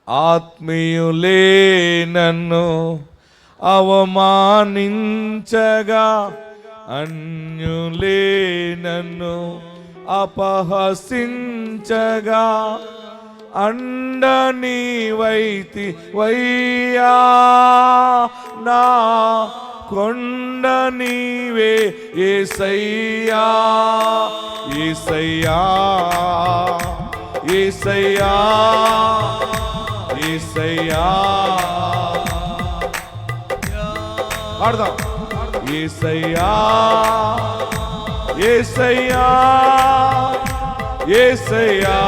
ఆత్మీయులే నన్ను అవమానించగా, అన్యులే నన్ను అపహసించగా, అండ నీవైతి వయ్యా, నా కొండ నీవే యేసయ్యా, యేసయ్యా, యేసయ్యా, యేసయ్యా. పాడదాం. యేసయ్యా, యేసయ్యా, యేసయ్యా,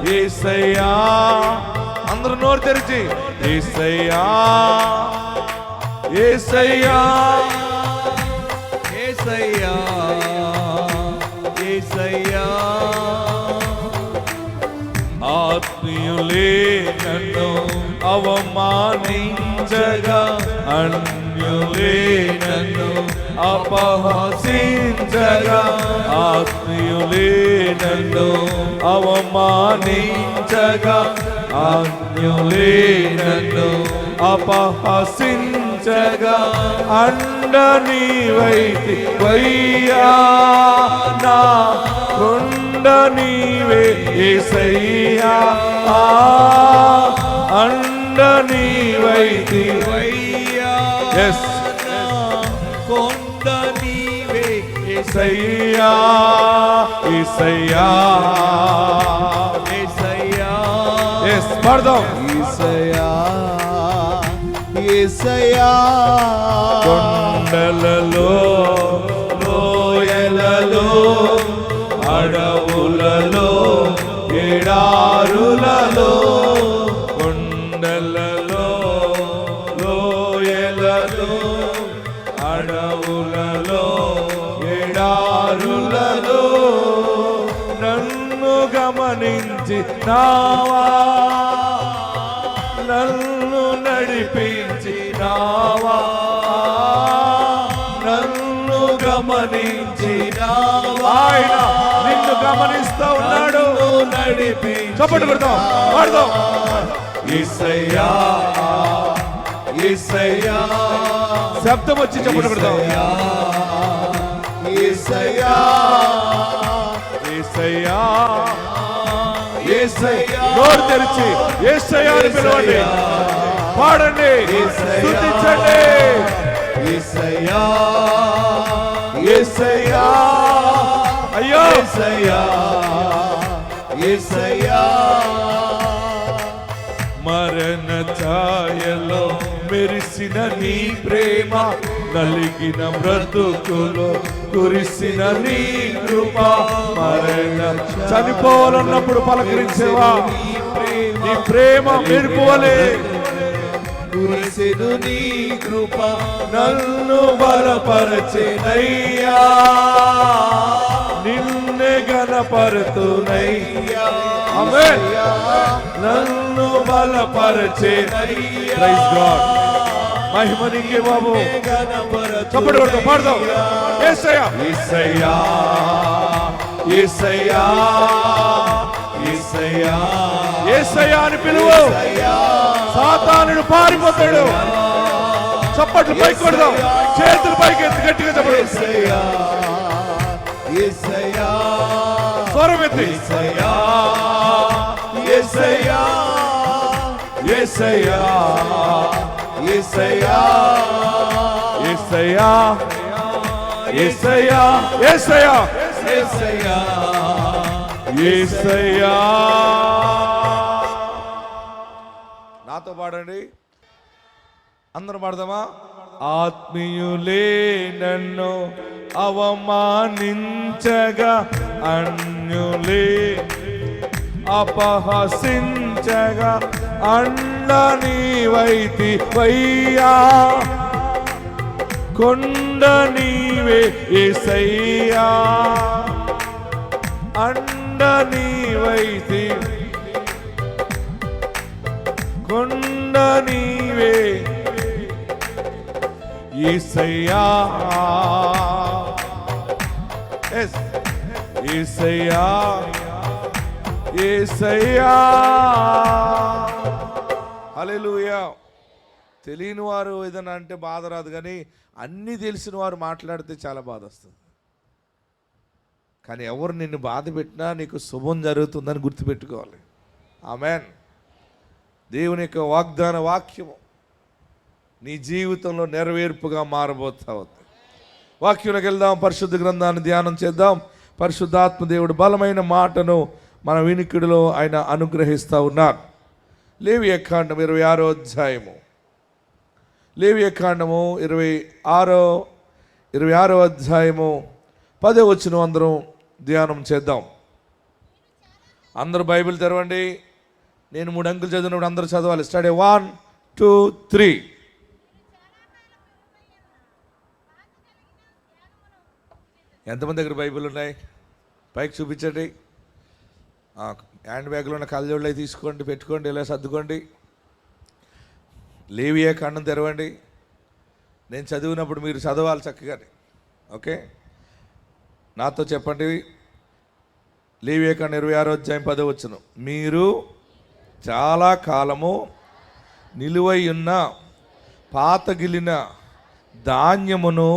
యేసయ్యా. అందరూ నోరు తెరిచి యేసయ్యా, యేసయ్యా, యేసయ్యా, యేసయ్యా. ఆత్మీయులే నన్ను అవమానించగా, అన్యులే నన్ను అపహసించగా, ఆత్మీయులే నన్ను అవమానించగా, అన్యులే నన్ను అపహసించగా, అండ నీవైతి వయ్యా, నా కొండ నీవే యేసయ్యా, అండ నీవైతి వయ్యా, కొండ నీవే యేసయ్యా, యేసయ్యా, యేసయ్యా. పాడదాం. యేసయ్యా, యేసయ్యా. కొండలలో, లోయలలో, అడవులలో, ఎడారులలో, కొండలలో, లోయలలో, అడవులలో, ఎడారులలో, నన్ను గమనించి నావా, నన్ను నడిపించి నావా, నన్ను గమనించి నావా. ఆయన నిన్ను గమనిస్తా ఉన్నాడు. చప్పట్లు కొడతాం, పాడదాం. యేసయ్యా, యేసయ్యా. శబ్దం వచ్చి చప్పట్లు కొడతాం. యేసయ్యా, యేసయ్యా, యేసయ్యా. నోరు తెరిచి యేసయ్యా అని పిలవండి, పాడండి, స్తుతించండి. యేసయ్యా, యేసయ్యా, అయ్యో యేసయ్యా, యేసయ్యా. మరణ ఛాయలో మెరిసిన నీ ప్రేమ, నలిగిన బ్రతుకులో కురిసిన నీ కృప, మరణ చనిపోవాలన్నప్పుడు పలకరించేవా, నీ ప్రేమ మెరుపువలే కురిసెను నీ కృప, నన్ను బలపరచెనయ్యా, నిన్నే గణపరుతునయ్యా. ఆమేన్. నన్ను బలపరచెనయ్యా. Praise God. మహిమ నీకే బాబు. చప్పట్లు కొడతాం, పాడదాం. యేసయ్యా, యేసయ్యా, యేసయ్యా, యేసయ్యా, యేసయ్యా అని పిలువు. సాతానుడు పారిపోతాడు. చప్పట్లు పైకి కొడదాం, చేతులు పైకి ఎత్తి గట్టిగా చెప్పండి. యేసయ్యా, యేసయ్యా, స్వరం ఎత్తి. యేసయ్యా, యేసయ్యా, యేసయ్యా, యేసయ్యా, యేసయ్యా, యేసయ్యా, యేసయ్యా, యేసయ్యా, యేసయ్యా. నాతో పాడండి, అందరూ పాడదామా? ఆత్మీయులే నన్ను అవమానించగా, అన్యులే అపహసించగా, అండ నీవైతి వయ్యా, కొండ నీవే యేసయ్యా, అండ నీవైతి, కొండ నీవే యేసయ్యా, యేసయ్యా, యేసయ్యా. హల్లెలూయా. తెలియని వారు ఏదైనా అంటే బాధ రాదు, కానీ అన్నీ తెలిసిన వారు మాట్లాడితే చాలా బాధ వస్తుంది. కానీ ఎవరు నిన్ను బాధ పెట్టినా నీకు శుభం జరుగుతుందని గుర్తుపెట్టుకోవాలి. ఆమేన్. దేవుని యొక్క వాగ్దాన వాక్యము నీ జీవితంలో నెరవేర్పుగా మారబోతా ఉంది. వాక్యంలోకి వెళ్దాం, పరిశుద్ధ గ్రంథాన్ని ధ్యానం చేద్దాం. పరిశుద్ధాత్మ దేవుడు బలమైన మాటను మన వినికిడిలో ఆయన అనుగ్రహిస్తూ ఉన్నారు. లేవియకాండం 26వ అధ్యాయము, లేవియకాండము 26వ అధ్యాయము 10వ వచనం అందరం ధ్యానం చేద్దాం. అందరూ బైబిల్ తెరవండి. నేను 3 అంకెలు చదివినప్పుడు అందరూ చదవాలి. స్టార్ట్ 1 2 3. ఎంతమంది దగ్గర బైబిల్ ఉన్నాయి? పైకి చూపించండి. హ్యాండ్ బ్యాగ్లో ఉన్న కళ్ళజోళ్ళు అవి తీసుకోండి, పెట్టుకోండి, ఇలా సర్దుకోండి. లేవియా కాండం తెరవండి. నేను చదివినప్పుడు మీరు చదవాలి చక్కగానే. ఓకే, నాతో చెప్పండి. లేవియా కాండం 26వ అధ్యాయం 10వ వచనం. మీరు చాలా కాలము నిలువై ఉన్న పాతగిలిన ధాన్యమును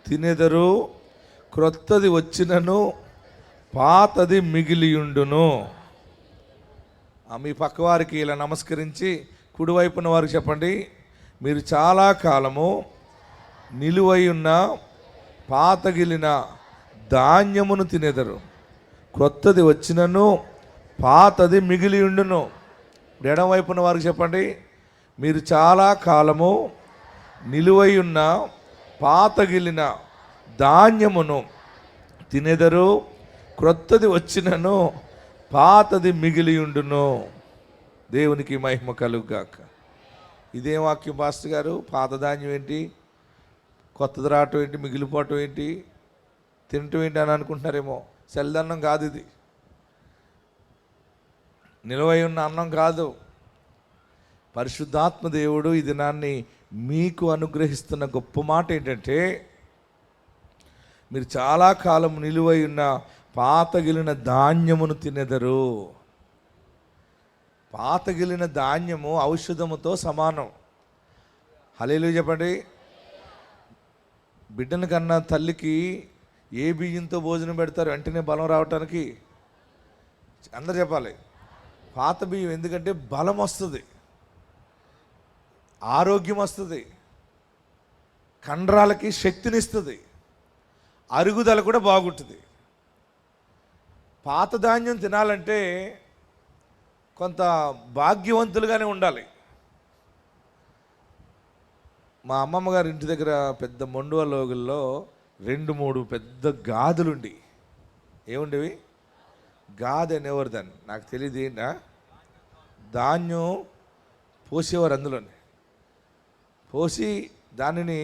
తినెదరు, క్రొత్తది వచ్చినను పాతది మిగిలియుండును. మీ పక్కవారికి ఇలా నమస్కరించి కుడివైపున వారికి చెప్పండి, మీరు చాలా కాలము నిలువై ఉన్న పాతగిలిన ధాన్యమును తినెదరు, క్రొత్తది వచ్చినను పాతది మిగిలియుండును. ఎడమవైపున వారికి చెప్పండి, మీరు చాలా కాలము నిలువై ఉన్న పాతగిలిన ధాన్యమును తినెదరు, క్రొత్తది వచ్చినను పాతది మిగిలియుండును. దేవునికి మహిమ కలుగుగాక. ఇదేం వాక్యం పాస్టర్ గారు? పాత ధాన్యం ఏంటి, కొత్తది రావటం ఏంటి, మిగిలిపోవటం ఏంటి, తినటం ఏంటి అని అనుకుంటున్నారేమో. చల్లదన్నం కాదు ఇది, నిలువై ఉన్న అన్నం కాదు. పరిశుద్ధాత్మ దేవుడు ఈ దినాన్ని మీకు అనుగ్రహిస్తున్న గొప్ప మాట ఏంటంటే, మీరు చాలా కాలం నిలువై ఉన్న పాతగిలిన ధాన్యమును తినెదరు. పాతగిలిన ధాన్యము ఔషధముతో సమానం. హల్లెలూయా చెప్పండి. బిడ్డల కన్నా తల్లికి ఏ బియ్యంతో భోజనం పెడతారు వెంటనే బలం రావటానికి? అందరు చెప్పాలి, పాత బియ్యం. ఎందుకంటే బలం వస్తుంది, ఆరోగ్యం వస్తుంది, కండరాలకి శక్తినిస్తుంది, అరుగుదల కూడా బాగుంటుంది. పాత ధాన్యం తినాలంటే కొంత భాగ్యవంతులుగానే ఉండాలి. మా అమ్మమ్మ గారి ఇంటి దగ్గర పెద్ద మొండువ లోగుల్లో 2-3 పెద్ద గాదులుండి. ఏముండేవి? గాది అనేవారు దాన్ని, నాకు తెలియదు ఏంటా. ధాన్యం పోసేవారు, అందులోని పోసి దానిని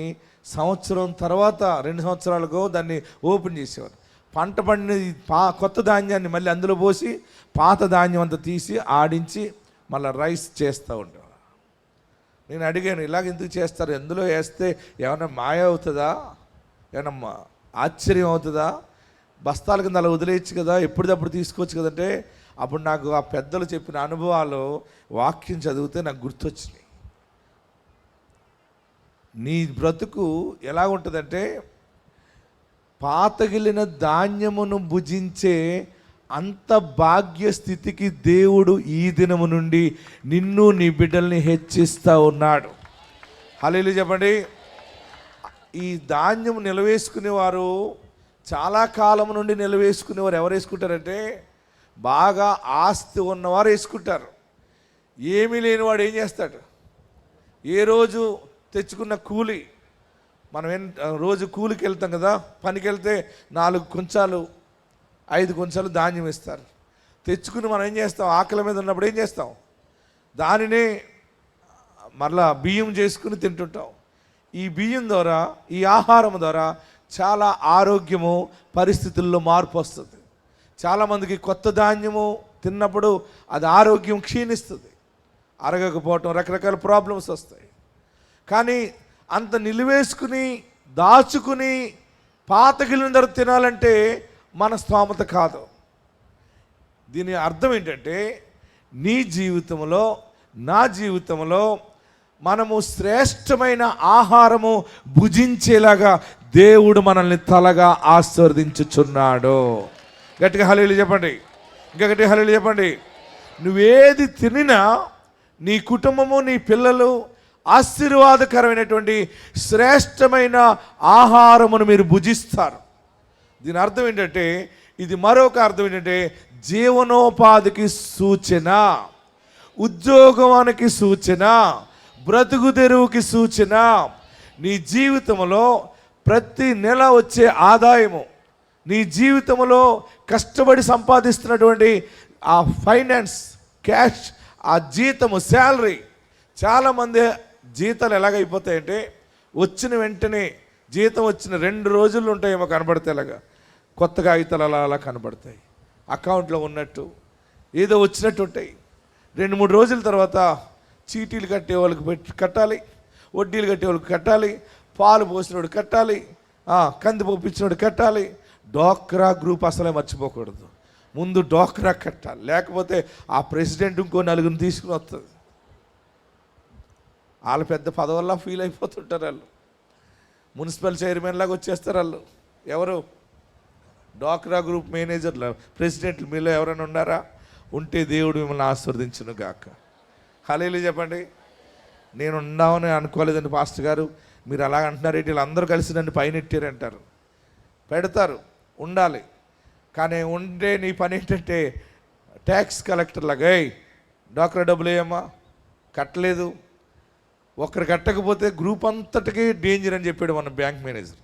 సంవత్సరం తర్వాత 2 సంవత్సరాలకు దాన్ని ఓపెన్ చేసేవారు. పంట పండిన కొత్త ధాన్యాన్ని మళ్ళీ అందులో పోసి పాత ధాన్యం అంతా తీసి ఆడించి మళ్ళీ రైస్ చేస్తూ ఉండేవారు. నేను అడిగాను, ఇలాగ ఎందుకు చేస్తారు? ఎందులో వేస్తే ఏమైనా మాయ అవుతుందా, ఏమన్నా ఆశ్చర్యం అవుతుందా, బస్తాల కింద అలా వదిలేయచ్చు కదా, ఎప్పటిదప్పుడు తీసుకోవచ్చు కదంటే, అప్పుడు నాకు ఆ పెద్దలు చెప్పిన అనుభవాలు వాక్యం చదివితే నాకు గుర్తొచ్చినాయి. నీ బ్రతుకు ఎలా ఉంటుందంటే, పాతగిలిన ధాన్యమును భుజించే అంత భాగ్యస్థితికి దేవుడు ఈ దినము నుండి నిన్ను నీ బిడ్డల్ని హెచ్చిస్తూ ఉన్నాడు. హల్లెలూయా చెప్పండి. ఈ ధాన్యం నిలవేసుకునేవారు, చాలా కాలం నుండి నిలవేసుకునేవారు ఎవరు వేసుకుంటారంటే, బాగా ఆస్తి ఉన్నవారు వేసుకుంటారు. ఏమీ లేనివాడు ఏం చేస్తాడు? ఏ రోజు తెచ్చుకున్న కూలి, మనం రోజు కూలికి వెళ్తాం కదా, పనికి వెళ్తే 4 కుంచాలు 5 కుంచాలు ధాన్యం ఇస్తారు. తెచ్చుకుని మనం ఏం చేస్తాం? ఆకలి మీద ఉన్నప్పుడు ఏం చేస్తాం? దానిని మరలా బియ్యం చేసుకుని తింటుంటాం. ఈ బియ్యం ద్వారా, ఈ ఆహారం ద్వారా చాలా ఆరోగ్యము పరిస్థితుల్లో మార్పు వస్తుంది. చాలామందికి కొత్త ధాన్యము తిన్నప్పుడు అది ఆరోగ్యం క్షీణిస్తుంది, అరగకపోవటం, రకరకాల ప్రాబ్లమ్స్ వస్తాయి. కానీ అంత నిలువేసుకుని దాచుకుని పాతగిలిన ధర తినాలంటే మన స్తోమత కాదు. దీని అర్థం ఏంటంటే నీ జీవితంలో, నా జీవితంలో మనము శ్రేష్టమైన ఆహారము భుజించేలాగా దేవుడు మనల్ని తలగా ఆశీర్వదించుచున్నాడు. గట్టిగా హల్లెలూయా చెప్పండి. ఇంకా గట్టిగా హల్లెలూయా చెప్పండి. నువ్వేది తినినా నీ కుటుంబము, నీ పిల్లలు ఆశీర్వాదకరమైనటువంటి శ్రేష్టమైన ఆహారమును మీరు భుజిస్తారు. దీని అర్థం ఏంటంటే, ఇది మరొక అర్థం ఏంటంటే జీవనోపాధికి సూచన, ఉద్యోగానికి సూచన, బ్రతుకు తెరువుకి సూచన. నీ జీవితంలో ప్రతి నెల వచ్చే ఆదాయము, నీ జీవితంలో కష్టపడి సంపాదిస్తున్నటువంటి ఆ ఫైనాన్స్, క్యాష్, ఆ జీతము, శాలరీ. చాలామంది జీతాలు ఎలాగైపోతాయంటే వచ్చిన వెంటనే, జీతం వచ్చిన 2 రోజులు ఉంటాయేమో కనబడతాయి, ఇలాగా కొత్త కాగితాలు అలా కనబడతాయి, అకౌంట్లో ఉన్నట్టు ఏదో వచ్చినట్టు ఉంటాయి. 2-3 రోజుల తర్వాత చీటీలు కట్టే వాళ్ళకి కట్టాలి, వడ్డీలు కట్టే వాళ్ళకి కట్టాలి, పాలు పోసినోడు కట్టాలి, కంది పంపించినోడు కట్టాలి. డోక్రా గ్రూప్ అసలే మర్చిపోకూడదు. ముందు డోక్రా కట్టాలి, లేకపోతే ఆ ప్రెసిడెంట్ ఇంకో 4 తీసుకుని వస్తుంది. వాళ్ళు పెద్ద పదవుల్లా ఫీల్ అయిపోతుంటారు. వాళ్ళు మున్సిపల్ చైర్మన్ లాగా వచ్చేస్తారు. వాళ్ళు ఎవరు? డోక్రా గ్రూప్ మేనేజర్లు, ప్రెసిడెంట్లు. మీలో ఎవరైనా ఉన్నారా? ఉంటే దేవుడు మిమ్మల్ని ఆశీర్వదించును గాక. హల్లెలూయా చెప్పండి. నేను ఉన్నామని అనుకోలేదండి పాస్టర్ గారు, మీరు అలాగ అంటున్నారు ఏంటి, వీళ్ళందరూ కలిసి నన్ను పైన ఎట్టారంటారు. పెడతారు, ఉండాలి. కానీ ఉండే నీ పని ఏంటంటే ట్యాక్స్ కలెక్టర్ లాగా, డోక్రా డబ్బులు ఏమా కట్టలేదు, ఒకరు కట్టకపోతే గ్రూప్ అంతటికీ డేంజర్ అని చెప్పాడు మన బ్యాంక్ మేనేజర్.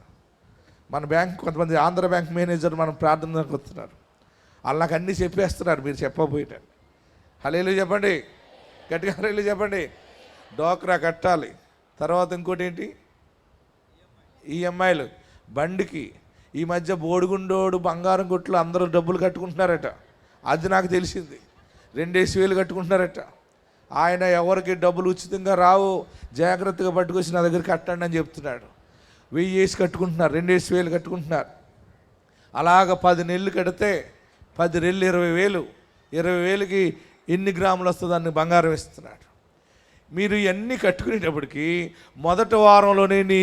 మన బ్యాంక్ కొంతమంది ఆంధ్ర బ్యాంక్ మేనేజర్ మనం ప్రార్థనకు వస్తున్నారు, వాళ్ళు నాకు అన్నీ చెప్పేస్తున్నారు, మీరు చెప్పబోయేటండి. హల్లెలూయా చెప్పండి, గట్టిగా హల్లెలూయా చెప్పండి. డోక్రా కట్టాలి. తర్వాత ఇంకోటి ఏంటి? ఈఎంఐలు. బండికి ఈ మధ్య బోడిగుండోడు, బంగారం కొట్లు అందరూ డబ్బులు కట్టుకుంటున్నారట. అది నాకు తెలిసింది. 2,000 కట్టుకుంటున్నారట. ఆయన ఎవరికి డబ్బులు ఉచితంగా రావు, జాగ్రత్తగా పట్టుకొచ్చి నా దగ్గర కట్టండి అని చెప్తున్నాడు. 1,000 కట్టుకుంటున్నారు, 2,000 కట్టుకుంటున్నారు. అలాగ 10 నెలలు కడితే 10 నెలలు 20,000. 20,000కి ఎన్ని గ్రాములు వస్తుందో అన్ని బంగారం ఇస్తున్నాడు. మీరు ఇవన్నీ కట్టుకునేటప్పటికి మొదటి వారంలోనే నీ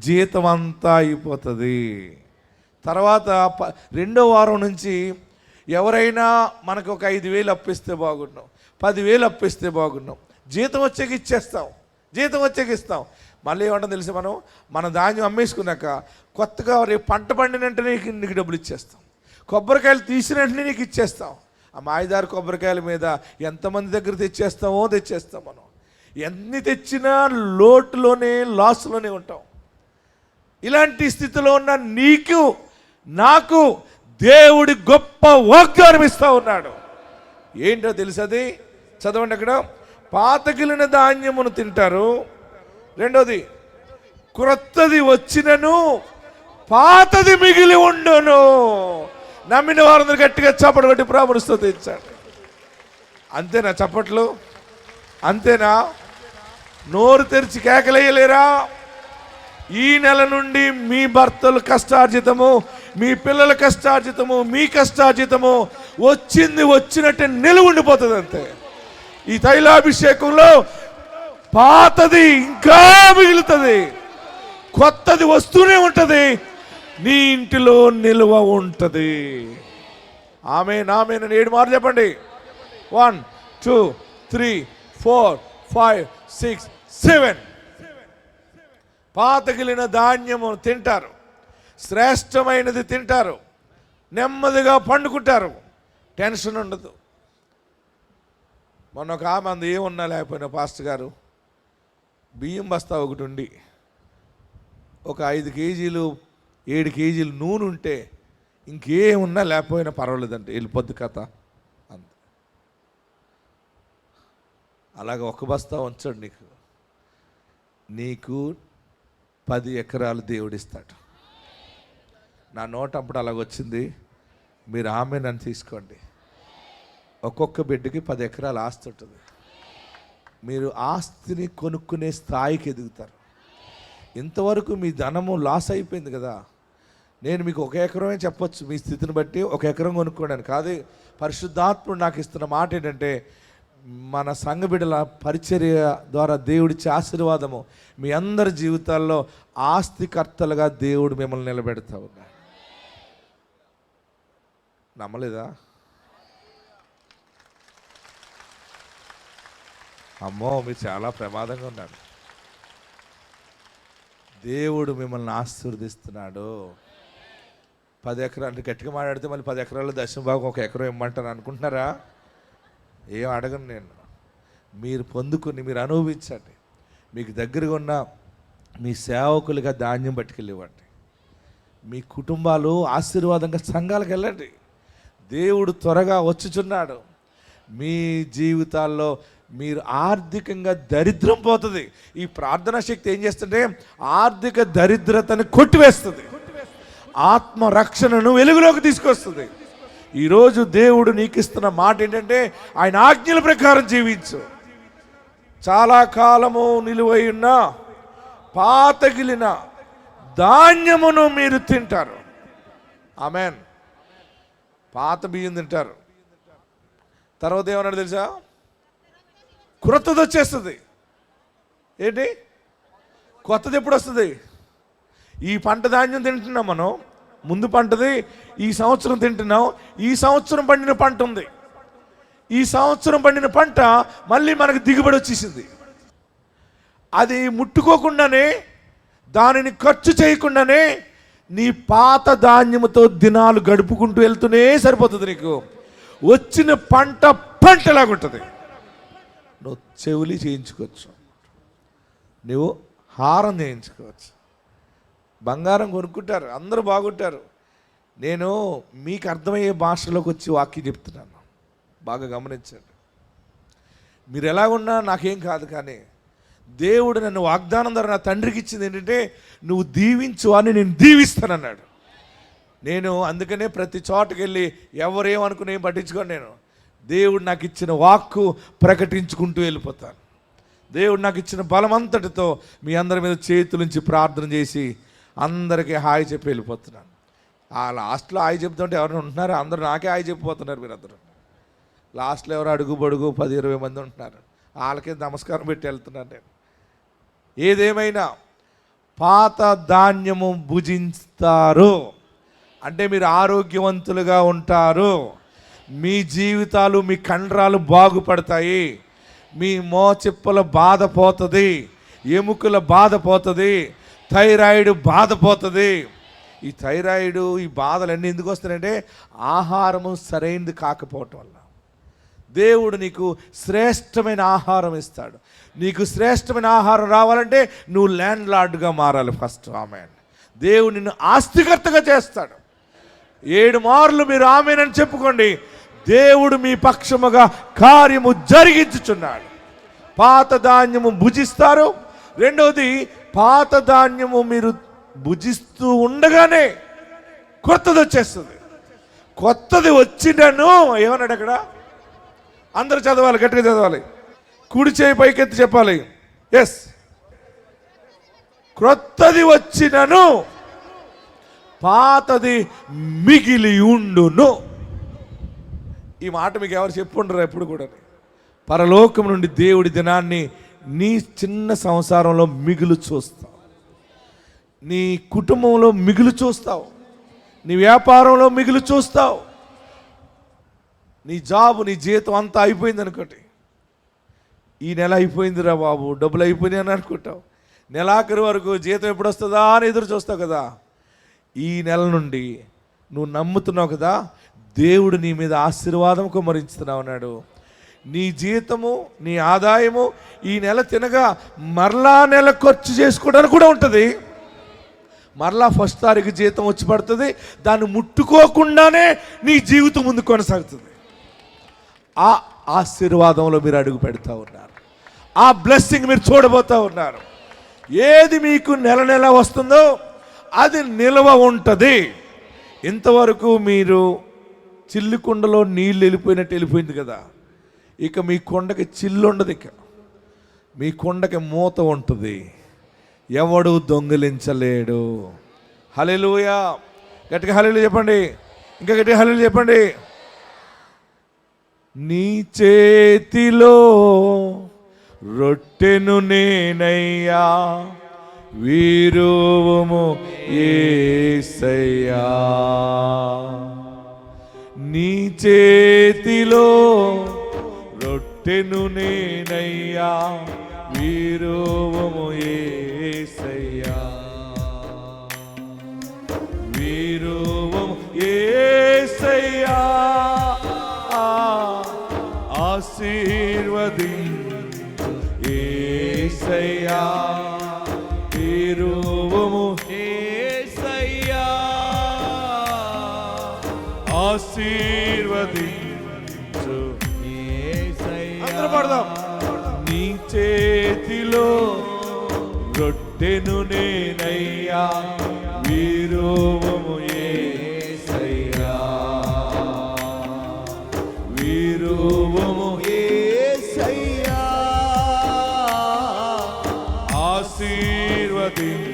జీతం అంతా అయిపోతుంది. తర్వాత 2వ వారం నుంచి ఎవరైనా మనకు ఒక 5,000 అప్పిస్తే బాగున్నాం, 10,000 అప్పిస్తే బాగున్నాం, జీతం వచ్చాక ఇచ్చేస్తాం, జీతం వచ్చాక ఇస్తాం. మళ్ళీ ఏమంటాం తెలిసి, మన ధాన్యం అమ్మేసుకున్నాక కొత్తగా రేపు పంట పండిన వెంటనే నీకు డబ్బులు ఇచ్చేస్తాం, కొబ్బరికాయలు తీసిన వెంటనే నీకు ఇచ్చేస్తాం. ఆ మాయదారు కొబ్బరికాయల మీద ఎంతమంది దగ్గర తెచ్చేస్తాం మనం. ఎన్ని తెచ్చినా లోటులోనే, లాస్లోనే ఉంటాం. ఇలాంటి స్థితిలో ఉన్న నీకు, నాకు దేవుడి గొప్ప వాగ్దానం ఇస్తూ ఉన్నాడు. ఏంటో తెలుసది? చదవండి అక్కడ. పాతగిలిన ధాన్యమును తింటారు. రెండోది, క్రొత్తది వచ్చినను పాతది మిగిలి ఉండును. నమ్మిన వారందరూ గట్టిగా చప్పట్లు కొట్టి ప్రభువుని స్తుతించండి. అంతేనా చప్పట్లు? అంతేనా? నోరు తెరిచి కేకలేయలేరా? ఈ నెల నుండి మీ భర్తలు కష్టార్జితము, మీ పిల్లల కష్టార్జితము, మీ కష్టార్జితము వచ్చినట్టే నిలువ ఉండిపోతుంది. అంతే. ఈ తైలాభిషేకంలో పాతది ఇంకా మిగులుతుంది, కొత్తది వస్తూనే ఉంటుంది, నీ ఇంటిలో నిలువ ఉంటుంది. ఆమేన్, ఆమేన్ అని 7 మార్లు చెప్పండి. 1 2 3 4 5 6 7. పాతగిలిన ధాన్యము తింటారు, శ్రేష్టమైనది తింటారు, నెమ్మదిగా పండుకుంటారు, టెన్షన్ ఉండదు. మొన్న ఒక మంది ఏమున్నా లేకపోయినా పాస్టర్ గారు, బియ్యం బస్తా ఒకటి ఉండి ఒక 5 కేజీలు 7 కేజీలు నూనె ఉంటే ఇంకేమున్నా లేకపోయినా పర్వాలేదంటే వెళ్ళిపోద్ది కథ. అంతే. అలాగ ఒక బస్తా ఉంచండి, నీకు 10 ఎకరాలు దేవుడిస్తాడు. నా నోట అప్పుడు అలాగొచ్చింది. మీరు ఆమె నన్ను తీసుకోండి. ఒక్కొక్క బిడ్డకి 10 ఎకరాలు ఆస్తి ఉంటుంది. మీరు ఆస్తిని కొనుక్కునే స్థాయికి ఎదుగుతారు. ఇంతవరకు మీ ధనము లాస్ అయిపోయింది కదా, నేను మీకు 1 ఎకరమే చెప్పొచ్చు, మీ స్థితిని బట్టి 1 ఎకరం కొనుక్కోండి కాదు. పరిశుద్ధాత్ముడు నాకు ఇస్తున్న మాట ఏంటంటే, మన సంఘ బిడ్డల పరిచర్య ద్వారా దేవుడిచ్చే ఆశీర్వాదము మీ అందరి జీవితాల్లో ఆస్తికర్తలుగా దేవుడు మిమ్మల్ని నిలబెడతా ఉన్నాడు. నమ్మలేదా? అమ్మో, మీరు చాలా ప్రమాదంగా ఉన్నారు. దేవుడు మిమ్మల్ని ఆశీర్వదిస్తున్నాడు. 10 ఎకరాలు అంటే గట్టిగా మాట్లాడితే మళ్ళీ 10 ఎకరాలు దశమ భాగం 1 ఎకరం ఇమ్మంటాను అనుకుంటున్నారా? ఏం అడగను నేను. మీరు పొందుకుని మీరు అనుభవించండి. మీకు దగ్గరగా ఉన్న మీ సేవకులుగా ధాన్యం పట్టుకెళ్ళివ్వండి. మీ కుటుంబాలు ఆశీర్వాదంగా సంఘాలకు వెళ్ళండి. దేవుడు త్వరగా వచ్చుచున్నాడు. మీ జీవితాల్లో మీరు ఆర్థికంగా దరిద్రం పోతుంది. ఈ ప్రార్థనా శక్తి ఏం చేస్తుంటే ఆర్థిక దరిద్రతను కొట్టివేస్తుంది, ఆత్మరక్షణను వెలుగులోకి తీసుకొస్తుంది. ఈరోజు దేవుడు నీకు ఇస్తున్న మాట ఏంటంటే, ఆయన ఆజ్ఞల ప్రకారం జీవించు. చాలా కాలము నిలువై ఉన్న పాతగిలిన ధాన్యమును మీరు తింటారు. ఆమెన్. పాత బియ్యం తింటారు. తర్వాత ఏమన్నాడు తెలుసా? క్రొత్తది వచ్చేస్తుంది. ఏంటి కొత్తది? ఎప్పుడు వస్తుంది? ఈ పంట ధాన్యం తింటున్నాం మనం, ముందు పంటది ఈ సంవత్సరం తింటున్నాం. ఈ సంవత్సరం పండిన పంట ఉంది. ఈ సంవత్సరం పండిన పంట మళ్ళీ మనకు దిగుబడి వచ్చేసింది. అది ముట్టుకోకుండానే, దానిని ఖర్చు చేయకుండానే నీ పాత ధాన్యముతో దినాలు గడుపుకుంటూ వెళ్తూనే సరిపోతుంది. నీకు వచ్చిన పంట పంటలాగుంటుంది. నువ్వు చెవులి చేయించుకోవచ్చు, నువ్వు హారం చేయించుకోవచ్చు, బంగారం కొనుక్కుంటారు, అందరూ బాగుంటారు. నేను మీకు అర్థమయ్యే భాషలోకి వచ్చి వాక్యం చెప్తున్నాను, బాగా గమనించండి. మీరు ఎలాగున్నా నాకేం కాదు, కానీ దేవుడు నన్ను వాగ్దానం ద్వారా నా తండ్రికి ఇచ్చింది ఏంటంటే, నువ్వు దీవించు అని నేను దీవిస్తానన్నాడు. నేను అందుకనే ప్రతి చోటకి వెళ్ళి ఎవరేమనుకుని ఏం పట్టించుకోను. నేను దేవుడు నాకు ఇచ్చిన వాక్కు ప్రకటించుకుంటూ వెళ్ళిపోతాను. దేవుడు నాకు ఇచ్చిన బలమంతటితో మీ అందరి మీద చేతులుంచి ప్రార్థన చేసి అందరికీ హాయ్ చెప్పి వెళ్ళిపోతున్నాను. ఆ లాస్ట్లో హాయ్ చెప్తుంటే ఎవరైనా ఉంటున్నారో? అందరూ నాకే హాయ్ చెప్పిపోతున్నారు. మీరు అందరూ లాస్ట్లో ఎవరు అడుగు బడుగు 10-20 మంది ఉంటున్నారు. వాళ్ళకే నమస్కారం పెట్టి వెళ్తున్నాను నేను. ఏదేమైనా పాత ధాన్యము భుజిస్తారు అంటే మీరు ఆరోగ్యవంతులుగా ఉంటారు. మీ జీవితాలు, మీ కండరాలు బాగుపడతాయి. మీ మోచిప్పల బాధ పోతుంది, ఎముకల బాధ పోతుంది, థైరాయిడ్ బాధ పోతుంది. ఈ థైరాయిడ్, ఈ బాధలన్నీ ఎందుకు వస్తాయంటే ఆహారము సరైనది కాకపోవటం వల్ల. దేవుడు నీకు శ్రేష్టమైన ఆహారం ఇస్తాడు. నీకు శ్రేష్టమైన ఆహారం రావాలంటే నువ్వు ల్యాండ్ లార్డ్గా మారాలి ఫస్ట్. ఆమేన్. దేవుడు నిన్ను ఆస్తికర్తగా చేస్తాడు. 7 మార్లు మీరు ఆమేన్ అని చెప్పుకోండి. దేవుడు మీ పక్షముగా కార్యము జరిగించుచున్నాడు. పాత ధాన్యము భుజిస్తారు. రెండవది, పాత ధాన్యము మీరు భుజిస్తూ ఉండగానే కొత్తది వచ్చేస్తుంది. కొత్తది వచ్చినను ఏమన్నాడు అక్కడ? అందరూ చదవాలి, గట్టిగా చదవాలి. కుడి చేయి పైకెత్తి చెప్పాలి. ఎస్. క్రొత్తది వచ్చినను పాతది మిగిలి ఉండును. ఈ మాట మీకు ఎవరు చెప్పుండరు ఎప్పుడు కూడా. పరలోకం నుండి దేవుడి దినాన్ని నీ చిన్న సంసారంలో మిగులు చూస్తావు, నీ కుటుంబంలో మిగులు చూస్తావు, నీ వ్యాపారంలో మిగులు చూస్తావు. నీ జాబు, నీ జీతం అంతా అయిపోయింది అనుకోండి. ఈ నెల అయిపోయిందిరా బాబు, డబ్బులు అయిపోయినాయి అని అనుకుంటావు. నెలాఖరు వరకు జీతం ఎప్పుడు వస్తుందా అని ఎదురు చూస్తావు కదా. ఈ నెల నుండి నువ్వు నమ్ముతున్నావు కదా, దేవుడు నీ మీద ఆశీర్వాదం కుమ్మరించుతున్నావు అన్నాడు. నీ జీతము, నీ ఆదాయము ఈ నెల తినగా మరలా నెల ఖర్చు చేసుకోవడానికి కూడా ఉంటుంది. మరలా 1వ తారీఖు జీతం వచ్చి పడుతుంది. దాన్ని ముట్టుకోకుండానే నీ జీవితం ముందు కొనసాగుతుంది. ఆ ఆశీర్వాదంలో మీరు అడుగు పెడతా ఉన్నారు. ఆ బ్లెస్సింగ్ మీరు చూడబోతూ ఉన్నారు. ఏది మీకు నెల నెల వస్తుందో అది నిల్వ ఉంటుంది. ఇంతవరకు మీరు చిల్లి కుండలో నీళ్ళు వెళ్ళిపోయినట్టు వెళ్ళిపోయింది కదా. ఇక మీ కొండకి చిల్లు ఉండదు. ఇక మీ కొండకి మూత ఉంటుంది. ఎవడు దొంగిలించలేడు. హల్లెలూయా. గట్టిగా హల్లెలూయా చెప్పండి. ఇంకా గట్టిగా హల్లెలూయా చెప్పండి. నీ చేతిలో రొట్టెను నేనయ్యా, వీరువుము యేసయ్యా. నీ చేతిలో రొట్టెను నేనయ్యా, వీరువుము యేసయ్యా. వీరువుము యేసయ్యా, ఆశీర్వదించు యేసయ్యా. వీరువుము యేసయ్యా, ఆశీర్వదించు యేసయ్యా. అందరూ పాడదాం. నీ చేతిలో రొట్టెను నేనయ్యా, వీరువుము యేసయ్యా. వీరువుము యేసయ్యా, ఆశీర్వదించు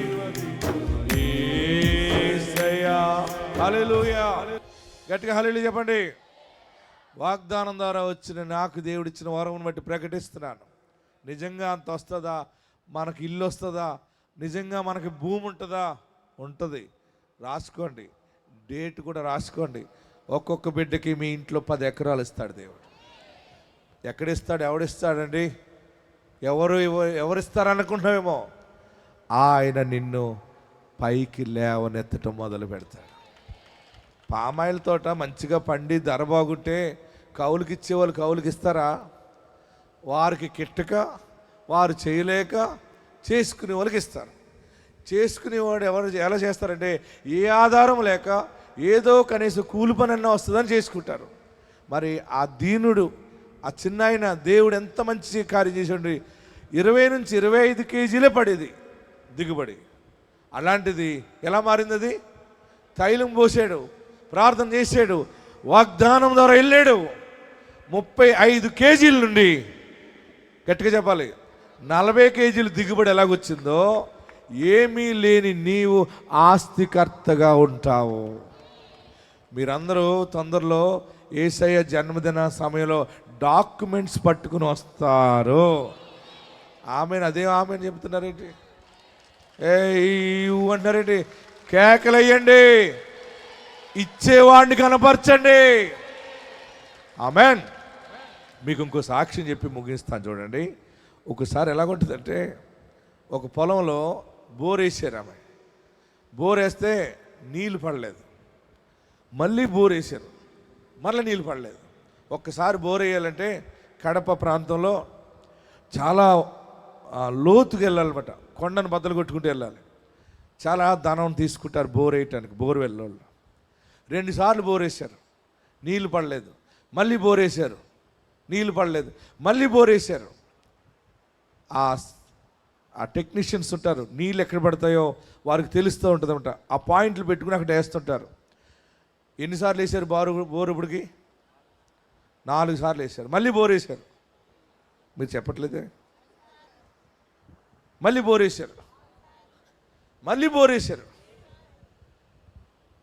యేసయ్యా. హల్లెలూయా. గట్టిగా హల్లెలూయా చెప్పండి. వాగ్దానం ద్వారా వచ్చిన నాకు దేవుడిచ్చిన వరమును బట్టి ప్రకటిస్తున్నాను. నిజంగా అంత వస్తుందా? మనకి ఇల్లు వస్తుందా? నిజంగా మనకి భూమి ఉంటుందా? ఉంటుంది. రాసుకోండి, డేట్ కూడా రాసుకోండి. ఒక్కొక్క బిడ్డకి మీ ఇంట్లో 10 ఎకరాలు ఇస్తాడు దేవుడు. ఎక్కడిస్తాడు? ఎవడిస్తాడండి? ఎవరిస్తారనుకుంటున్నావేమో, ఆయన నిన్ను పైకి లేవనెత్తటం మొదలు పెడతాడు. పామాయిల్ తోట మంచిగా పండి ధర బాగుంటే కౌలుకి ఇచ్చేవాళ్ళు కౌలుకి ఇస్తారా? వారికి కిట్టక, వారు చేయలేక చేసుకునే వాళ్ళకి ఇస్తారు. చేసుకునేవాడు ఎలా చేస్తారంటే, ఏ ఆధారం లేక ఏదో కనీసం కూలి పని అన్నా వస్తుందని చేసుకుంటారు. మరి ఆ దీనుడు, ఆ చిన్నాయన దేవుడు ఎంత మంచి కార్యం చేసాడు. 20 నుంచి 25 కేజీలే పడేది దిగుబడి. అలాంటిది ఎలా మారింది? అది తైలం పోసాడు, ప్రార్థన చేశాడు, వాగ్దానం ద్వారా వెళ్ళాడు. 35 కేజీల నుండి గట్టిగా చెప్పాలి 40 కేజీలు దిగుబడి ఎలాగొచ్చిందో, ఏమీ లేని నీవు ఆస్తికర్తగా ఉంటావు. మీరందరూ తొందరలో యేసయ్య జన్మదిన సమయంలో డాక్యుమెంట్స్ పట్టుకుని వస్తారు. ఆమెను అదే ఆమెను చెప్తున్నారేంటి? అంటారేంటి? కేకలయ్యండి, ఇచ్చేవాడిని కనపరచండి. ఆమెన్. మీకు ఇంకో సాక్ష్యం చెప్పి ముగిస్తాను చూడండి. ఒకసారి ఎలాగుంటుందంటే, ఒక పొలంలో బోర్ వేసారు. ఆమె బోర్ వేస్తే నీళ్ళు పడలేదు. మళ్ళీ బోర్ వేసారు, మళ్ళీ నీళ్ళు పడలేదు. ఒక్కసారి బోర్ వేయాలంటే కడప ప్రాంతంలో చాలా లోతుగా వెళ్ళాలన్నమాట. కొండను బద్దలు కొట్టుకుంటూ వెళ్ళాలి. చాలా ధనం తీసుకుంటారు బోర్ వేయటానికి బోర్వెల్ వాళ్ళు. 2 సార్లు బోర్ వేశారు, నీళ్ళు పడలేదు. మళ్ళీ బోర్ వేశారు, నీళ్ళు పడలేదు. మళ్ళీ బోర్ వేశారు. ఆ టెక్నీషియన్స్ ఉంటారు, నీళ్ళు ఎక్కడ పడతాయో వారికి తెలుస్తూ ఉంటుంది అనమాట. ఆ పాయింట్లు పెట్టుకుని అక్కడ వేస్తుంటారు. ఎన్నిసార్లు వేశారు బోరు ఇప్పటికి? 4 సార్లు వేశారు. మళ్ళీ బోర్ వేశారు. మీరు చెప్పట్లేదే? మళ్ళీ బోర్ వేశారు, మళ్ళీ బోర్ వేశారు,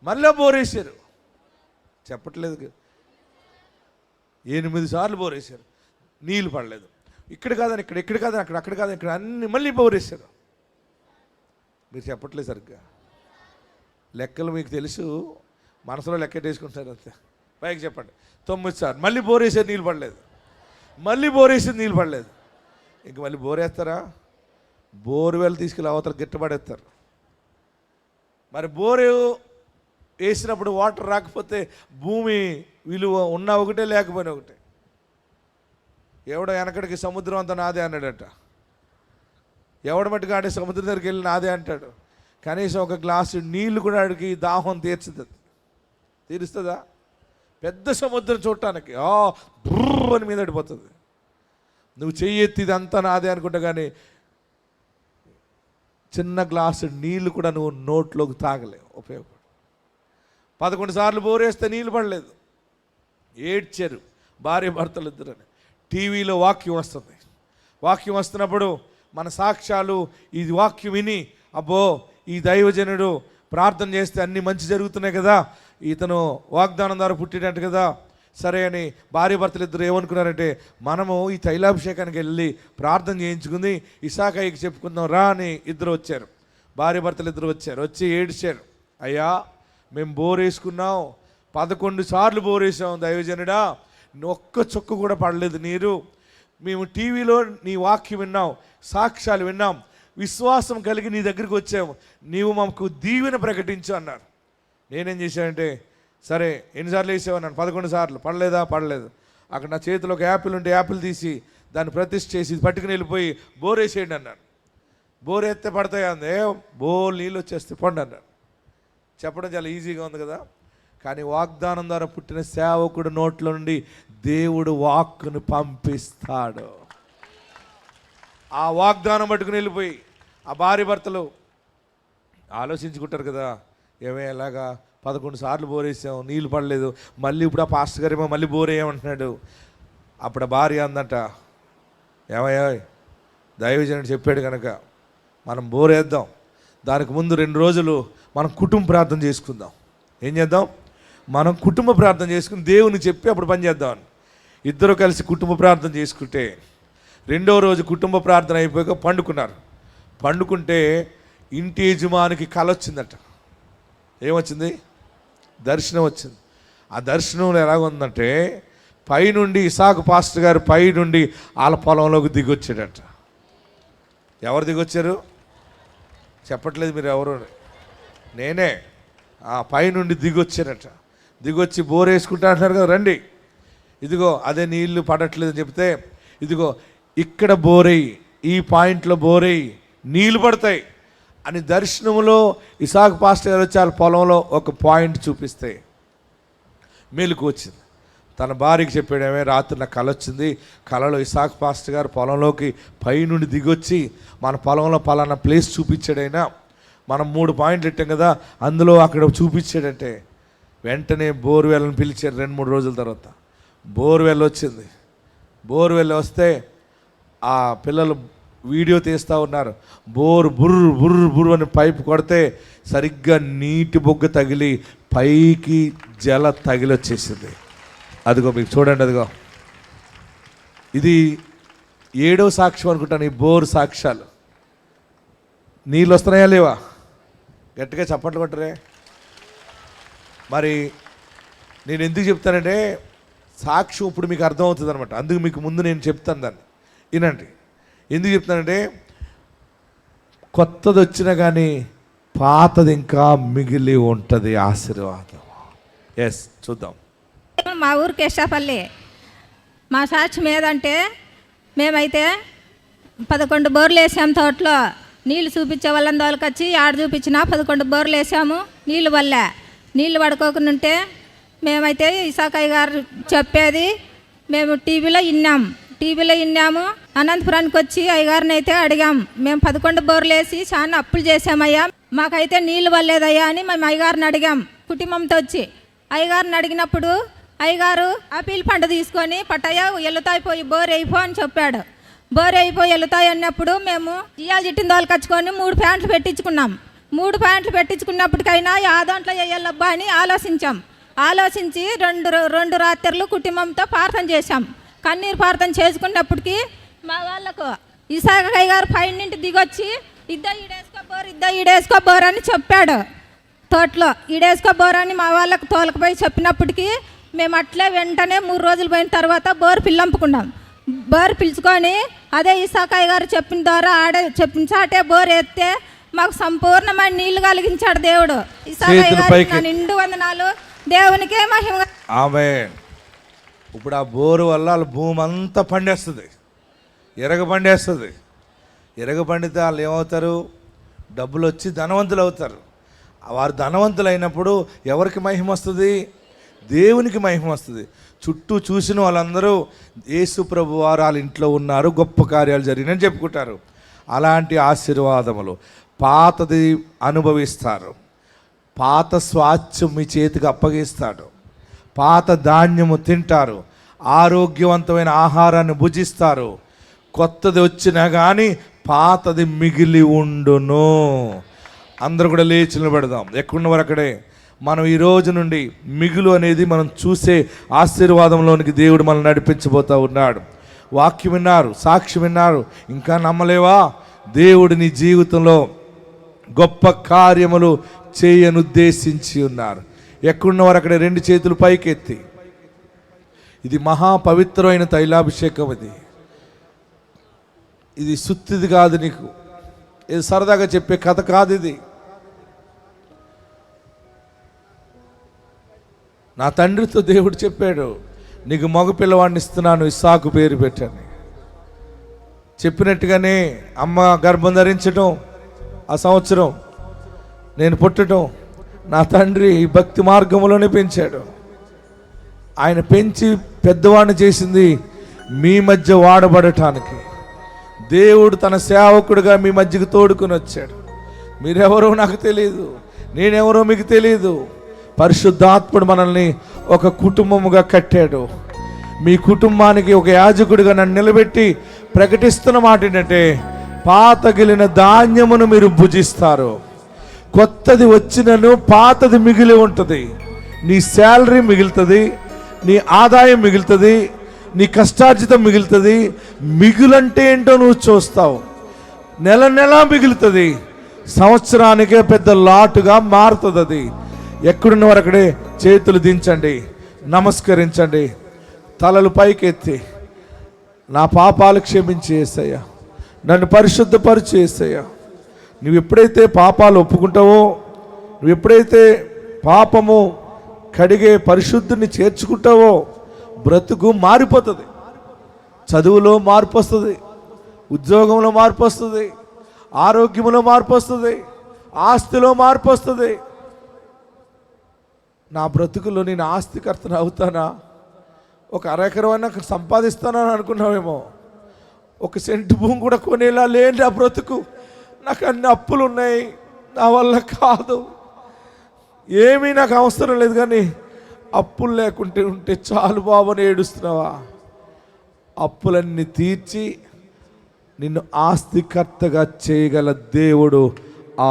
మళ్ళీ బోర్ వేశారు. చెప్పట్లేదు. 8 సార్లు బోర్ వేశారు, నీళ్ళు పడలేదు. ఇక్కడ కాదని ఇక్కడ, ఇక్కడ కాదని అక్కడ, అక్కడ కాదని ఇక్కడ, అన్ని మళ్ళీ బోర్ వేశారు. మీరు చెప్పట్లేదు సరిగ్గా. లెక్కలు మీకు తెలుసు, మనసులో లెక్కెట్టేసుకుంటారు అంతే. పైకి చెప్పండి. 9 సార్లు మళ్ళీ బోర్ వేసారు, నీళ్ళు పడలేదు. మళ్ళీ బోర్ వేసి నీళ్ళు పడలేదు. ఇంక మళ్ళీ బోర్ వేస్తారా? బోర్వెల్ తీసుకెళ్ళి అవతల గిట్టబడేస్తారు. మరి బోరు వేసినప్పుడు వాటర్ రాకపోతే భూమి విలువ ఉన్నా ఒకటే, లేకపోయినా ఒకటే. ఎవడో వెనకడికి సముద్రం అంతా నాదే అన్నాడట. ఎవడ మట్టుకు ఆడే సముద్రం దగ్గరికి వెళ్ళి నాదే అంటాడు. కనీసం ఒక గ్లాసు నీళ్లు కూడా ఆడికి దాహం తీరుస్తుందా? పెద్ద సముద్రం చూడటానికి బ్రూ అని మీద పడిపోతుంది. నువ్వు చెయ్యెత్తి ఇదంతా నాదే అనుకుంటా, కానీ చిన్న గ్లాసు నీళ్లు కూడా నువ్వు నోట్లోకి తాగలేవు. ఉపయోగపడు. 11 సార్లు బోరేస్తే నీళ్ళు పడలేదు. ఏడ్చారు భార్య భర్తలు ఇద్దరని. టీవీలో వాక్యం వస్తుంది. వాక్యం వస్తున్నప్పుడు మన సాక్ష్యాలు, ఈ వాక్యం విని, అబ్బో ఈ దైవజనుడు ప్రార్థన చేస్తే అన్నీ మంచి జరుగుతున్నాయి కదా, ఇతను వాగ్దానం ద్వారా పుట్టినట్టు కదా. సరే అని భార్య భర్తలు ఇద్దరు ఏమనుకున్నారంటే, మనము ఈ తైలాభిషేకానికి వెళ్ళి ప్రార్థన చేయించుకుంది ఇసాకయ్యకి చెప్పుకుందాం రా అని ఇద్దరు వచ్చారు. భార్య భర్తలు ఇద్దరు వచ్చారు. వచ్చి ఏడ్చారు, అయ్యా మేము బోర్ వేసుకున్నాం, 11 సార్లు బోర్ వేసాం దైవజనుడా, ఒక్క చుక్క కూడా పడలేదు నీరు. మేము టీవీలో నీ వాక్యం విన్నాం, సాక్ష్యాలు విన్నాం, విశ్వాసం కలిగి నీ దగ్గరికి వచ్చాము, నీవు మాకు దీవెన ప్రకటించు అన్నారు. నేనేం చేశానంటే, సరే ఎన్నిసార్లు వేసావన్నాను, 11 సార్లు. పడలేదు. అక్కడ నా చేతిలో ఒక యాపిల్ ఉంటే యాపిల్ తీసి దాన్ని ప్రతిష్ఠ చేసి పట్టుకుని వెళ్ళిపోయి బోర్ వేసేయండి అన్నాను. బోర్ వేస్తే పడతాయి అందే, బోర్ నీళ్ళు వచ్చేస్తే పండు అన్నాను. చెప్పడం చాలా ఈజీగా ఉంది కదా, కానీ వాగ్దానం ద్వారా పుట్టిన సేవకుడు నోట్లో నుండి దేవుడు వాక్కును పంపిస్తాడు. ఆ వాగ్దానం పట్టుకుని వెళ్ళిపోయి ఆ భార్య భర్తలు ఆలోచించుకుంటారు కదా, ఎలాగా 11 సార్లు బోరేసాం, నీళ్ళు పడలేదు, మళ్ళీ ఇప్పుడు ఆ పాస్టర్ గారేమో మళ్ళీ బోరేయమంటున్నాడు. అప్పుడు ఆ భార్య అందట, ఏమయ్యా దైవజనుడు చెప్పాడు కనుక మనం బోరేద్దాం, దానికి ముందు 2 రోజులు మనం కుటుంబ ప్రార్థన చేసుకుందాం. ఏం చేద్దాం, మనం కుటుంబ ప్రార్థన చేసుకుని దేవుని చెప్పి అప్పుడు పని చేద్దామని ఇద్దరు కలిసి కుటుంబ ప్రార్థన చేసుకుంటే 2వ రోజు కుటుంబ ప్రార్థన అయిపోయాక పండుకుంటే ఇంటి యజమానికి కల వచ్చిందట. ఏమొచ్చింది, దర్శనం వచ్చింది. ఆ దర్శనంలో ఎలాగుందంటే, పైనుండి ఇసాకు పాస్టర్ గారు పైనుండి వాళ్ళ పొలంలోకి దిగొచ్చాడట. ఎవరు దిగొచ్చారు చెప్పట్లేదు మీరు ఎవరు, నేనే. ఆ పైనుండి దిగొచ్చారట. దిగొచ్చి బోర్ వేసుకుంటా అంటున్నారు కదా, రండి ఇదిగో అదే నీళ్లు పడట్లేదని చెప్తే, ఇదిగో ఇక్కడ బోరేయి, ఈ పాయింట్లో బోరేయి, నీళ్లు పడతాయి అని దర్శనంలో ఇసాకు పాస్టర్ గారు వచ్చి వాళ్ళ పొలంలో ఒక పాయింట్ చూపిస్తే మెలకు వచ్చింది. తన భార్యకి చెప్పాడేమే, రాత్రి నాకు కల వచ్చింది, కలలో ఇసాకు పాస్టర్ గారు పొలంలోకి పైనుండి దిగొచ్చి మన పొలంలో పలానా ప్లేస్ చూపించాడైనా, మనం 3 పాయింట్లు పెట్టాం కదా, అందులో అక్కడ చూపించాడంటే వెంటనే బోర్వెల్ని పిలిచారు. 2-3 రోజుల తర్వాత బోర్వెల్ వచ్చింది. బోర్వెల్ వస్తే ఆ పిల్లలు వీడియో తీస్తూ ఉన్నారు. బోర్ బుర్రు బుర్రు బుర్రు అని పైపు కొడితే సరిగ్గా నీటి బొగ్గ తగిలి పైకి జల తగిలి వచ్చేసింది. అదిగో మీకు చూడండి, అదిగో ఇది 7వ సాక్ష్యం అనుకుంటాను. ఈ బోర్ సాక్ష్యాలు నీళ్ళు వస్తున్నాయా లేవా, గట్టిగా చప్పట్లు కొట్టరే. మరి నేను ఎందుకు చెప్తానంటే, సాక్ష్యం ఇప్పుడు మీకు అర్థమవుతుంది అనమాట. అందుకు మీకు ముందు నేను చెప్తాను దాన్ని వినండి. ఎందుకు చెప్తానంటే, కొత్తది వచ్చినా కానీ పాతది ఇంకా మిగిలి ఉంటుంది ఆశీర్వాదం. ఎస్, చూద్దాం. మా ఊరు కేశాపల్లి. మా సాక్ష్యం ఏదంటే, మేమైతే 11 బోర్లు వేసాము తోటలో. నీళ్ళు చూపించే వాళ్ళని దోలకొచ్చి ఆడ చూపించినా 11 బోర్లు వేసాము, నీళ్ళు వల్లే. నీళ్ళు పడుకోకుండా మేమైతే ఇసాకయ్య గారు చెప్పేది మేము టీవీలో విన్నాము. అనంతపురానికి వచ్చి అయ్యగారిని అయితే అడిగాం, మేము 11 బోర్లు వేసి చాలా అప్పులు చేసామయ్యా, మాకైతే నీళ్ళు వల్లేదయ్యా అని మేము అయ్యగారిని అడిగాం. కుటుంబంతో వచ్చి అయ్యగారిని అడిగినప్పుడు అయ్యగారు ఆపిల్ పండు తీసుకొని పట్టయ్య ఎల్లుతాయిపోయి బోర్ అయిపో అని చెప్పాడు. బోర్ అయిపోయి వెళ్తాయి అన్నప్పుడు మేము ఇవాళ జిట్టిన దోలకొచ్చుకొని 3 ప్యాంట్లు పెట్టించుకున్నాం. 3 ప్యాంట్లు పెట్టించుకున్నప్పటికైనా ఆ దాంట్లో వేయాలబ్బా అని ఆలోచించి 2 రాత్రులు కుటుంబంతో ప్రార్థన చేశాం. కన్నీరు ప్రార్థన చేసుకున్నప్పటికీ మా వాళ్ళకు ఇసాకయ్య గారు పైనుండి దిగొచ్చి ఈడేసుకో బోర్ అని చెప్పాడు. తోటలో ఈడేసుకో బోర్ అని మా వాళ్ళకు తోలకపోయి చెప్పినప్పటికీ మేము అట్లే వెంటనే 3 రోజులు పోయిన తర్వాత బోర్ పిల్లంపుకున్నాం. బోర్ పిలుచుకొని అదే ఇసాకయ్య గారు చెప్పిన ద్వారా చెప్పిన చాటే బోర్ ఎత్తే మాకు సంపూర్ణమైన నీళ్లు కలిగించాడు దేవుడు. ఇసాకయ్య గారు నిండు వందనాలు, దేవునికే మహిమ. ఆమేన్. ఇప్పుడు ఆ బోరు వల్ల వాళ్ళ భూమి అంతా పండేస్తుంది, ఎరగపండితే వాళ్ళు ఏమవుతారు, డబ్బులు వచ్చి ధనవంతులు అవుతారు. వారు ధనవంతులు అయినప్పుడు ఎవరికి మహిమ వస్తుంది, దేవునికి మహిమ వస్తుంది. చుట్టూ చూసిన వాళ్ళందరూ యేసు ప్రభు వారు వాళ్ళ ఇంట్లో ఉన్నారు, గొప్ప కార్యాలు జరిగినని చెప్పుకుంటారు. అలాంటి ఆశీర్వాదములు పాతది అనుభవిస్తారు. పాత స్వాస్థ్యం మీ చేతికి అప్పగిస్తాడు. పాత ధాన్యము తింటారు, ఆరోగ్యవంతమైన ఆహారాన్ని భుజిస్తారు. కొత్తది వచ్చినా కానీ పాతది మిగిలి ఉండును. అందరూ కూడా లేచి నిలబెడదాం. ఎక్కడున్నవారు అక్కడే. మనం ఈ రోజు నుండి మిగులు అనేది మనం చూసే ఆశీర్వాదంలోనికి దేవుడు మనల్ని నడిపించబోతూ ఉన్నాడు. వాక్యం విన్నారు, సాక్ష్యం విన్నారు, ఇంకా నమ్మలేవా? దేవుడు నీ జీవితంలో గొప్ప కార్యములు చేయనుద్దేశించి ఉన్నారు. ఎక్కడున్నవారు అక్కడే 2 చేతులు పైకెత్తి. ఇది మహాపవిత్రమైన తైలాభిషేకం. ఇది సుత్తిది కాదు, నీకు ఇది సరదాగా చెప్పే కథ కాదు. ఇది నా తండ్రితో దేవుడు చెప్పాడు, నీకు మగ పిల్లవాడిని ఇస్తున్నాను, ఇస్సాకు పేరు పెట్టని. చెప్పినట్టుగానే అమ్మ గర్భం ధరించడం, ఆ సంవత్సరం నేను పుట్టడం, నా తండ్రి ఈ భక్తి మార్గంలోనే పెంచాడు. ఆయన పెంచి పెద్దవాడిని చేసింది మీ మధ్య వాడబడటానికి. దేవుడు తన సేవకుడిగా మీ మధ్యకు తోడుకొని వచ్చాడు. మీరెవరో నాకు తెలియదు, నేనెవరో మీకు తెలియదు. పరిశుద్ధాత్ముడు మనల్ని ఒక కుటుంబముగా కట్టాడు. మీ కుటుంబానికి ఒక యాజకుడిగా నన్ను నిలబెట్టి ప్రకటిస్తున్న మాట ఏంటంటే, పాతగిలిన ధాన్యమును మీరు భుజిస్తారు. కొత్తది వచ్చినను పాతది మిగిలి ఉంటుంది. నీ శాలరీ మిగులుతుంది, నీ ఆదాయం మిగులుతుంది, నీ కష్టార్జితం మిగులుతుంది. మిగులంటే ఏంటో నువ్వు చూస్తావు. నెల నెల మిగులుతుంది, సంవత్సరానికే పెద్ద లాటుగా మారుతుంది. అది ఎక్కడున్నవారు అక్కడే చేతులు దించండి, నమస్కరించండి, తలలు పైకెత్తి. నా పాపాలు క్షమించి యేసయ్యా, నన్ను పరిశుద్ధపరిచి యేసయ్యా. నువ్వు ఎప్పుడైతే పాపాలు ఒప్పుకుంటావో, నువ్వు ఎప్పుడైతే పాపము కడిగే పరిశుద్ధిని చేర్చుకుంటావో, బ్రతుకు మారిపోతుంది. చదువులో మార్పు వస్తుంది, ఉద్యోగంలో మార్పు వస్తుంది, ఆరోగ్యంలో మార్పు వస్తుంది, ఆస్తిలో మార్పు వస్తుంది. నా బ్రతుకులో నేను ఆస్తికర్తను అవుతానా? ఒక అరెకరమైనా సంపాదిస్తానని అనుకున్నావేమో. 1 సెంటు భూమి కూడా కొనేలా లేని నా బ్రతుకు. నాకు అన్ని అప్పులు ఉన్నాయి, నా వల్ల కాదు. ఏమీ నాకు అవసరం లేదు, కానీ అప్పులు లేకుంటే ఉంటే చాలు బాబు అని ఏడుస్తున్నావా? అప్పులన్నీ తీర్చి నిన్ను ఆస్తికర్తగా చేయగల దేవుడు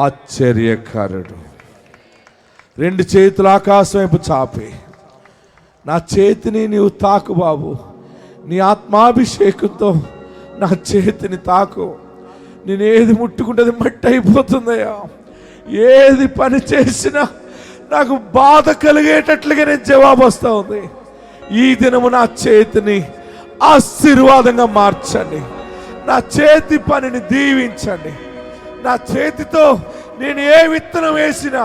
ఆశ్చర్యకారుడు. 2 చేతులు ఆకాశం వైపు చాపి, నా చేతిని నీవు తాకు బాబు. నీ ఆత్మాభిషేకంతో నా చేతిని తాకు. నేను ఏది ముట్టుకుంటే మట్టి అయిపోతుందయ్యా. ఏది పని చేసినా నాకు బాధ కలిగేటట్లుగా నేను జవాబు వస్తూ ఉంది. ఈ దినము నా చేతిని ఆశీర్వాదంగా మార్చండి. నా చేతి పనిని దీవించండి. నా చేతితో నేను ఏ విత్తనం వేసినా,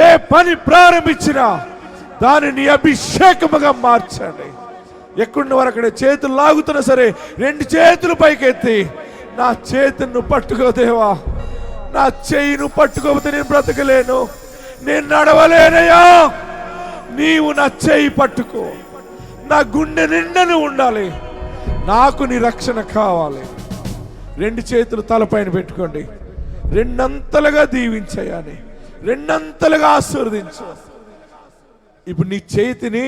ఏ పని ప్రారంభించినా దానిని అభిషేకముగా మార్చండి. ఎక్కడున్న వారు అక్కడే చేతులు లాగుతున్నా సరే 2 చేతులు పైకెత్తి, నా చేతిని పట్టుకో దేవా. నా చెయ్యిను పట్టుకోకపోతే నేను బ్రతకలేను, నేను నడవలేనయ్యా. నీవు నా చెయ్యి పట్టుకో. నా గుండె నిండను ఉండాలి. నాకు నీ రక్షణ కావాలి. 2 చేతులు తలపైన పెట్టుకోండి. 2 అంతలుగా దీవించయాని, 2 అంతలుగా ఆశీర్వదించు. ఇప్పుడు నీ చేతిని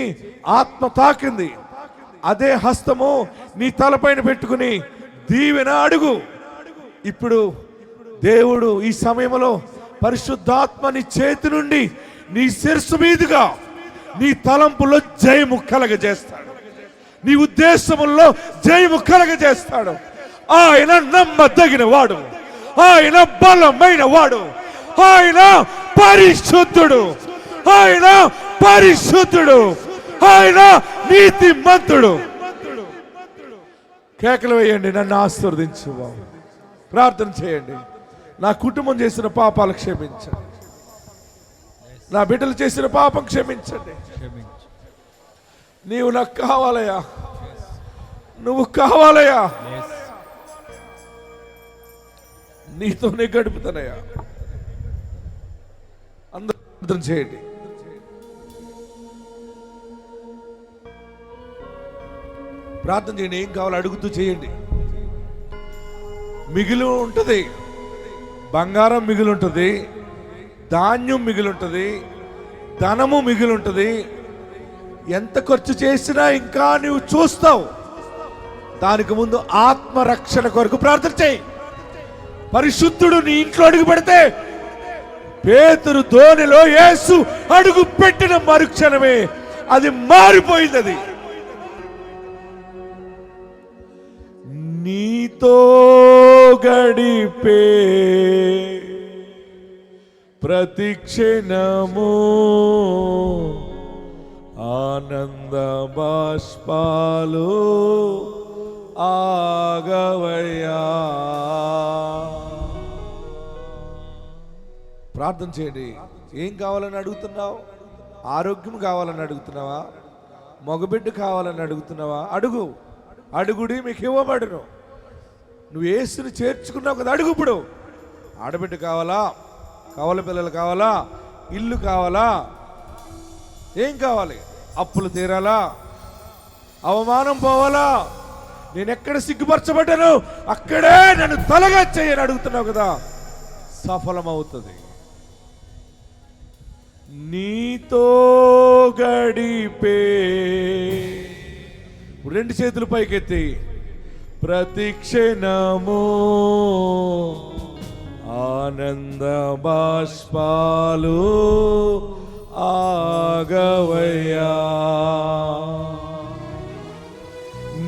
ఆత్మ తాకింది, అదే హస్తము నీ తలపైన పెట్టుకుని దీవెన అడుగు. ఇప్పుడు దేవుడు ఈ సమయంలో పరిశుద్ధాత్మ నీ చేతి నుండి నీ శిరస్సు మీదుగా నీ తలంపులో జయము కలగజేస్తాడు. నీ ఉద్దేశముల్లో జయము కలగజేస్తాడు. ఆయన నమ్మదగిన వాడు, ఆయన బలమైన వాడు, ఆయన పరిశుద్ధుడు, ఆయన పరిశుద్ధుడు, ఆయన నీతిమంతుడు. కేకలు వేయండి, నన్ను ఆశీర్వదించు బాబు. ప్రార్థన చేయండి. నా కుటుంబం చేసిన పాపాలు క్షమించండి, నా బిడ్డలు చేసిన పాపం క్షమించండి. నీవు నాకు కావాలయ్యా, నువ్వు కావాలయ్యా. నీతోనే గడుపుతానయ్యా. అందరూ ప్రార్థన చేయండి. ప్రార్థన చేయండి. ఏం కావాలో అడుగుతూ చేయండి. మిగిలి ఉంటుంది, బంగారం మిగిలి ఉంటుంది, ధాన్యం మిగిలి ఉంటుంది, ధనము మిగిలి ఉంటుంది. ఎంత ఖర్చు చేసినా ఇంకా నువ్వు చూస్తావు. దానికి ముందు ఆత్మరక్షణ కొరకు ప్రార్థన చేయి. పరిశుద్ధుడు నీ ఇంట్లో అడుగు పెడితే పేతురు ధోనిలో యేసు అడుగు పెట్టిన మరుక్షణమే అది మారిపోయింది. అది నీతో గడిపే ప్రతిక్షణము ఆనంద బాష్పాలు ఆగవయ్యా. ప్రార్థన చేయండి. ఏం కావాలని అడుగుతున్నావు? ఆరోగ్యం కావాలని అడుగుతున్నావా? మగబిడ్డ కావాలని అడుగుతున్నావా? అడుగుడి మీకు ఇవ్వబడును. నువ్వు యేసుని చేర్చుకున్నావు కదా, అడుగు. ఇప్పుడు ఆడబిడ్డ కావాలా? కవల పిల్లలు కావాలా? ఇల్లు కావాలా? ఏం కావాలి? అప్పులు తీరాలా? అవమానం పోవాలా? నేను ఎక్కడ సిగ్గుపరచబడ్డాను అక్కడే నన్ను తలగా చేయని అడుగుతున్నావు కదా, సఫలమవుతుంది. నీతో గడిపే, రెండు చేతులు పైకెత్తి, ప్రతిక్షణము ఆనంద బాష్పాలు ఆగవయ్యా.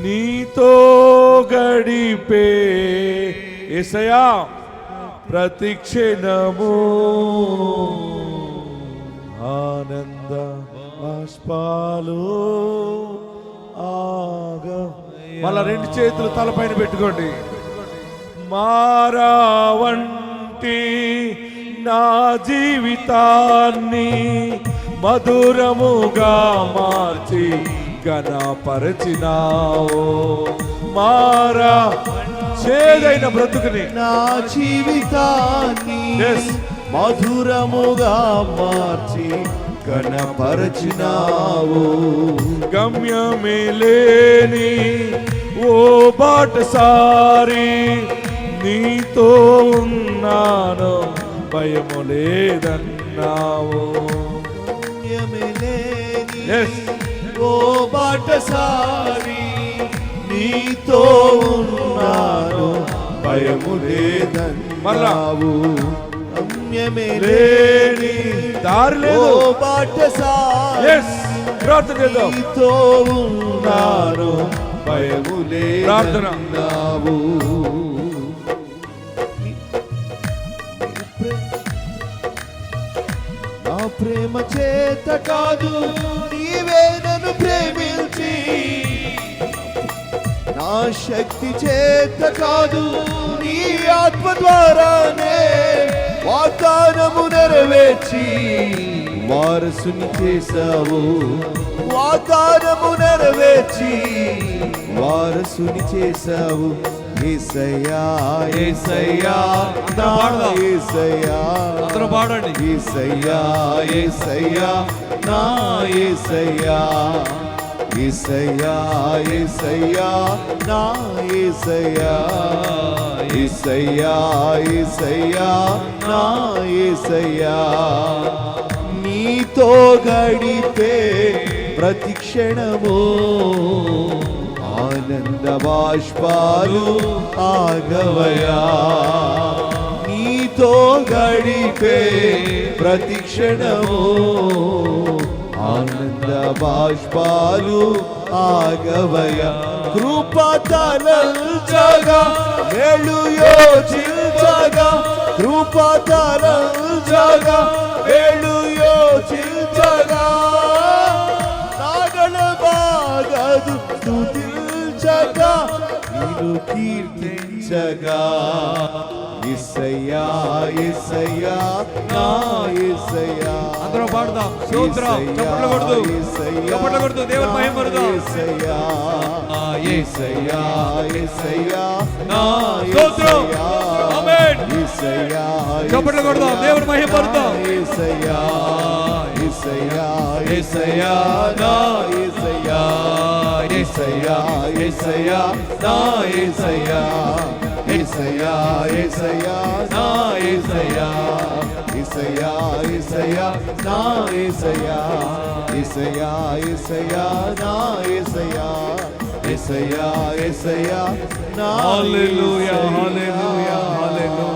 నీతో గడిపే యేసయ్యా ప్రతిక్షణము ఆనంద బాష్పాలు ఆగ. మళ్ళా రెండు చేతులు తలపైన పెట్టుకోండి. మారావంటి నా జీవితాన్ని మధురముగా మార్చి ఘనపరచినావు. మారా చేదైన బ్రతుకుని నా జీవితాన్ని మధురముగా మార్చి ఘనపరచినావు. గమ్యమే లేని ఓ బాటసారి నీతో ఉన్నాను, భయము లేదన్నావు. గమ్యమే లేని ఓ బాటసారి నీతో ఉన్నాను, భయము లేదన్నావు. గమ్యమే లేని దారి లేదు, ఓ బాటసారి నీతో ఉన్నాను, భయము లేదన్నావు. నా ప్రేమ చేత కాదు, నీవే నన్ను ప్రేమించి, నా శక్తి చేత కాదు, నీ ఆత్మ ద్వారానే వాగ్దానము నెరవేర్చి వారసుని చేశావు. వాగ్దానము నెరవేర్చి వారసుని చేశావు. యేసయ్యా యేసయ్యా నా యేసయ్యా, అందరూ పాడండి. యేసయ్యా యేసయ్యా నా యేసయ్యా, యేసయ్యా యేసయ్యా నా యేసయ్యా, యేసయ్యా యేసయ్యా నా యేసయ్యా. నీతో గడిపే ప్రతిక్షణము ఆనంద బాష్పాలు ఆగవయా. నీతో గడిపే ప్రతిక్షణము ఆనంద బాష్పాలు ఆగవయా. కృపతలంచగా వేళు యోచించగా, కృపతలంచగా వేళు యోచించగా, నాగల బాగదు స్తుతించగా, నిన్ను కీర్తించగా. యేసయ్యా యేసయ్యా నా యేసయ్యా, అందరూ పాడదాం. స్తోత్రం. చప్పట్లు కొడుతూ, చప్పట్లు కొడుతూ దేవుని మహిమ పరుద్దాం. యేసయ్యా యేసయ్యా యేసయ్యా నా స్తోత్రం. ఆమేన్. యేసయ్యా చప్పట్లు కొడుదాం, దేవుని మహిమ పరుద్దాం. యేసయ్యా యేసయ్యా యేసయ్యా నా యేసయ్యా, యేసయ్యా యేసయ్యా నా యేసయ్యా, యేసయ్యా యేసయ్యా నా యేసయ్యా, యేసయ్యా యేసయ్యా నా యేసయ్యా, యేసయ్యా యేసయ్యా నా యేసయ్యా, యేసయ్యా యేసయ్యా నా హల్లెలూయా, హల్లెలూయా, హల్లెలూయా.